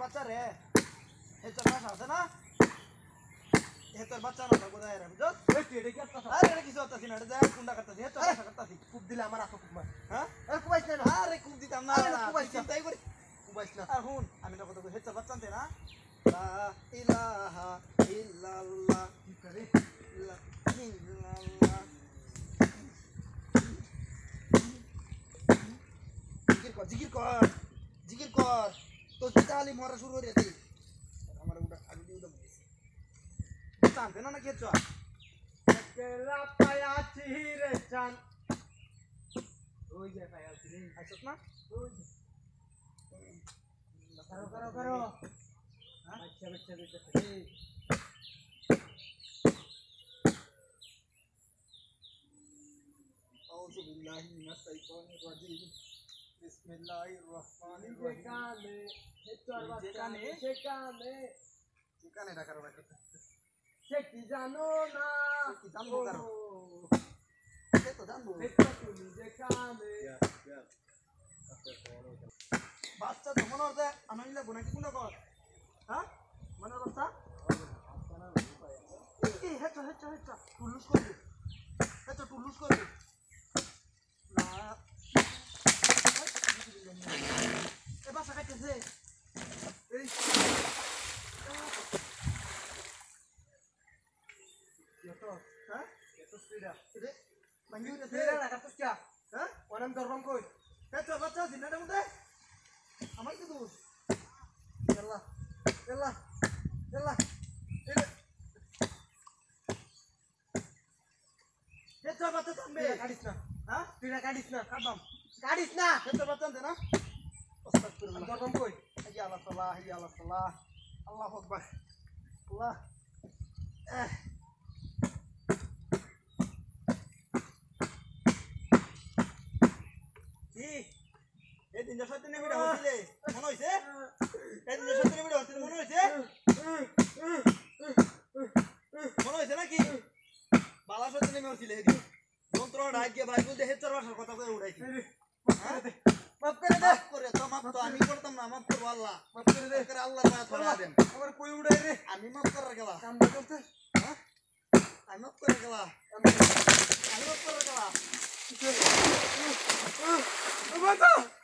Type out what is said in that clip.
বাচ্চা রে হেচার বাসা আছে না হেচার বাচ্চা না লাগো দায় রে বুঝছ এটা কি করতাছ আরে এটা কিছু করতাছ না এটা দায় কুন্ডা করতাছ হেচার বাসা করতাছ খুব দিলে আমার আতো খুব মার হ্যাঁ আরে কুবাইছ না আরে খুব দিতাম না কুবাইছ চিন্তাই করি কুবাইছ না আর হুন আমি না কথা কই হেচার বাচ্চা আনতে না লা ইলাহা ইল্লাল্লাহ কি করে ইল্লাল্লাহ জিকির কর জিকির কর তো তাহলে মরা শুরু হয়ে যাবে আমার ওটা আগে দিয়ে দাও টানতে না কি চল একলা পায়াছি রে চান ওই যে পায়াছি রে আসছ না ওই করো করো করো আচ্ছা আচ্ছা দেখতে আউযু বিল্লাহি মিনাশ শাইতানির রাজিম বিসমিল্লাহির রহমানির রহিম যেখানে রাখার রাখতে সে কি জানো না কি জানবো কারো সে তো জানবো তুমি যেখানে বাচ্চা তো মনে হচ্ছে আমি লাগবো নাকি কোন কর হ্যাঁ মনে বাচ্চা এই হেচ্ছা হেচ্ছা হেচ্ছা টুলুস করবে হেচ্ছা টুলুস করবে না এ বাসা খাইতেছে এই হ্যাঁ এতো স্পিডা রে বাঙ্গি উঠে না কাটছস কি হ্যাঁ ওনাম দরবাম কই এ তো বাচ্চা দিনার মধ্যে আমার কি দোষ আল্লাহ আল্লাহ আল্লাহ এ তো বাচ্চা থামবে কাটিস না হ্যাঁ তুই না কাটিস না কাটিস না এ তো বাচ্চা দে না আস্তাগফিরুল্লাহ দরবাম কই হাইয়া আল্লাহ সাল্লাহ হাইয়া আল্লাহ সাল্লাহ আল্লাহু আকবার আল্লাহ এই দিন সাথে নেমে হইছিলে মনে হইছে এই দিন সাথে নেমে হইছিলে মনে হইছে নাকি বালা সাথে নেমে হইছিলে এদিন যন্ত্রণা আগে ভাই বলতে হেচার ভাষার কথা কই উড়াইছি মাফ করে তো মাফ তো আমি করতাম না মাফ করব আল্লাহ মাফ করে দে করে আল্লাহর পায়া ধরা দেন আমার কই উড়াই রে আমি মাফ করার গেলা কামটা করতে হ্যাঁ আমি মাফ করার গেলা আমি মাফ করার গেলা বাবা